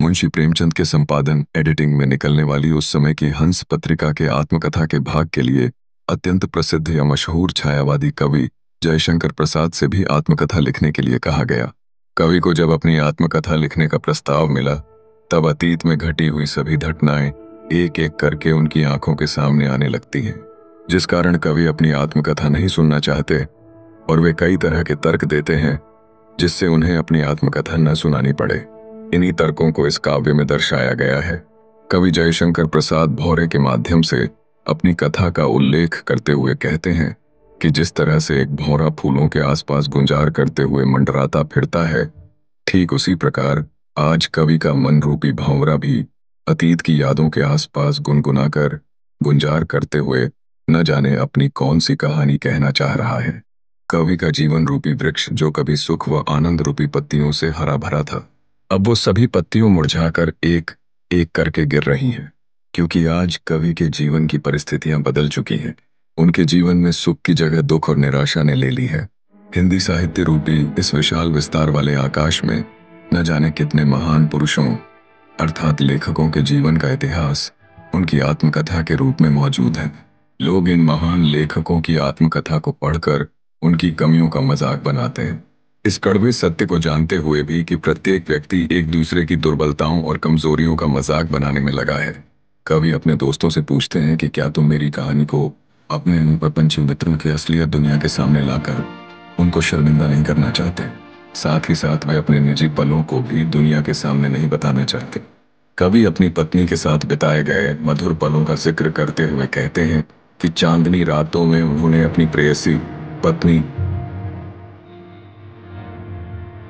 मुंशी प्रेमचंद के संपादन एडिटिंग में निकलने वाली उस समय की हंस पत्रिका के आत्मकथा के भाग के लिए अत्यंत प्रसिद्ध या मशहूर छायावादी कवि जयशंकर प्रसाद से भी आत्मकथा लिखने के लिए कहा गया। कवि को जब अपनी आत्मकथा लिखने का प्रस्ताव मिला, तब अतीत में घटी हुई सभी घटनाएं एक एक करके उनकी आंखों के सामने आने लगती हैं, जिस कारण कवि अपनी आत्मकथा नहीं सुनना चाहते और वे कई तरह के तर्क देते हैं जिससे उन्हें अपनी आत्मकथा न सुनानी पड़े। इन्हीं तर्कों को इस काव्य में दर्शाया गया है। कवि जयशंकर प्रसाद भौरे के माध्यम से अपनी कथा का उल्लेख करते हुए कहते हैं कि जिस तरह से एक भौरा फूलों के आसपास गुंजार करते हुए मंडराता फिरता है, ठीक उसी प्रकार आज कवि का मन रूपी भंवरा भी अतीत की यादों के आसपास गुनगुनाकर गुंजार करते हुए न जाने अपनी कौन सी कहानी कहना चाह रहा है। कवि का जीवन रूपी वृक्ष जो कभी सुख व आनंद रूपी पत्तियों से हरा भरा था, अब वो सभी पत्तियों मुरझाकर एक एक करके गिर रही हैं, क्योंकि आज कवि के जीवन की परिस्थितियां बदल चुकी हैं। उनके जीवन में सुख की जगह दुख और निराशा ने ले ली है। हिंदी साहित्य रूपी इस विशाल विस्तार वाले आकाश में न जाने कितने महान पुरुषों अर्थात लेखकों के जीवन का इतिहास उनकी आत्मकथा के रूप में मौजूद है। लोग इन महान लेखकों की आत्मकथा को पढ़कर उनकी कमियों का मजाक बनाते हैं, इस कड़वे सत्य को जानते हुए भी कि प्रत्येक व्यक्ति एक दूसरे की दुर्बलताओं और कमजोरियों का मजाक बनाने में लगा है। कवि अपने दोस्तों से पूछते हैं कि क्या तुम मेरी कहानी को अपने उन प्रपंच मित्रों की असलियत दुनिया के सामने लाकर उनको शर्मिंदा नहीं करना चाहते। साथ ही साथ वे अपने निजी पलों को भी दुनिया के सामने नहीं बताना चाहते। कवि अपनी पत्नी के साथ बिताए गए मधुर पलों का जिक्र करते हुए कहते हैं कि चांदनी रातों में उन्होंने अपनी प्रेयसी पत्नी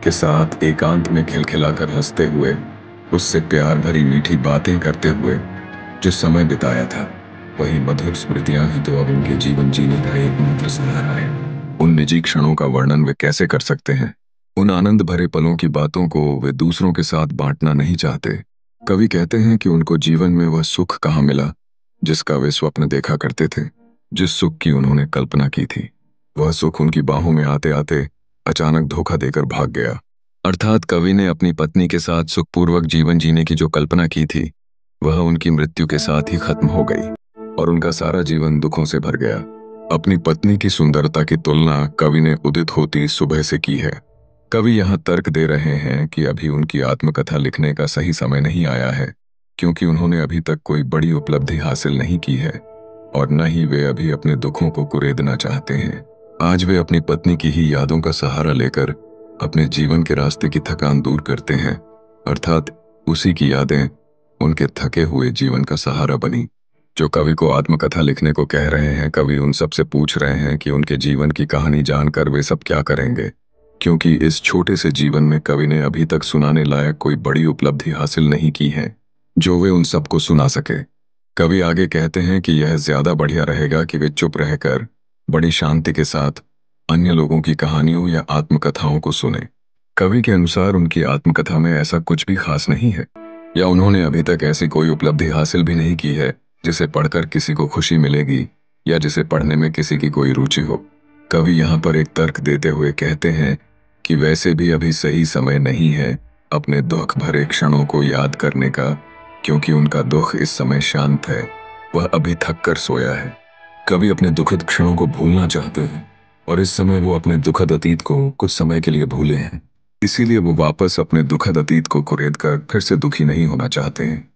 के साथ एकांत में खिलखिलाकर हंसते हुए, उससे प्यार भरी मीठी बातें करते हुए जो समय बिताया था, वही मधुर स्मृतियां ही तो अब उनके जीवन जीने का एकमात्र सहारा है। उन निजी क्षणों का वर्णन वे कैसे कर सकते हैं? उन आनंद भरे पलों की बातों को वे दूसरों के साथ बांटना नहीं चाहते। कवि कहते हैं कि उनको जीवन में वह सुख कहाँ मिला जिसका वे स्वप्न देखा करते थे, जिस सुख की उन्होंने कल्पना की थी, वह सुख उनकी बाहों में आते आते अचानक धोखा देकर भाग गया। अर्थात कवि ने अपनी पत्नी के साथ सुखपूर्वक जीवन जीने की जो कल्पना की थी, वह उनकी मृत्यु के साथ ही खत्म हो गई और उनका सारा जीवन दुखों से भर गया। अपनी पत्नी की सुंदरता की तुलना कवि ने उदित होती सुबह से की है। कवि यहाँ तर्क दे रहे हैं कि अभी उनकी आत्मकथा लिखने का सही समय नहीं आया है, क्योंकि उन्होंने अभी तक कोई बड़ी उपलब्धि हासिल नहीं की है और न ही वे अभी अपने दुखों को कुरेदना चाहते हैं। आज वे अपनी पत्नी की ही यादों का सहारा लेकर अपने जीवन के रास्ते की थकान दूर करते हैं, अर्थात उसी की यादें उनके थके हुए जीवन का सहारा बनी। जो कवि को आत्मकथा लिखने को कह रहे हैं, कवि उन सब से पूछ रहे हैं कि उनके जीवन की कहानी जानकर वे सब क्या करेंगे, क्योंकि इस छोटे से जीवन में कवि ने अभी तक सुनाने लायक कोई बड़ी उपलब्धि हासिल नहीं की है जो वे उन सबको सुना सके। कवि आगे कहते हैं कि यह ज्यादा बढ़िया रहेगा कि वे चुप रहकर बड़ी शांति के साथ अन्य लोगों की कहानियों या आत्मकथाओं को सुने। कवि के अनुसार उनकी आत्मकथा में ऐसा कुछ भी खास नहीं है, या उन्होंने अभी तक ऐसी कोई उपलब्धि हासिल भी नहीं की है जिसे पढ़कर किसी को खुशी मिलेगी या जिसे पढ़ने में किसी की कोई रुचि हो। कवि यहाँ पर एक तर्क देते हुए कहते हैं कि वैसे भी अभी सही समय नहीं है अपने दुख भरे क्षणों को याद करने का, क्योंकि उनका दुख इस समय शांत है, वह अभी थक कर सोया है। कवि अपने दुखद क्षणों को भूलना चाहते हैं और इस समय वो अपने दुखद अतीत को कुछ समय के लिए भूले हैं, इसीलिए वो वापस अपने दुखद अतीत को कुरेद कर फिर से दुखी नहीं होना चाहते हैं।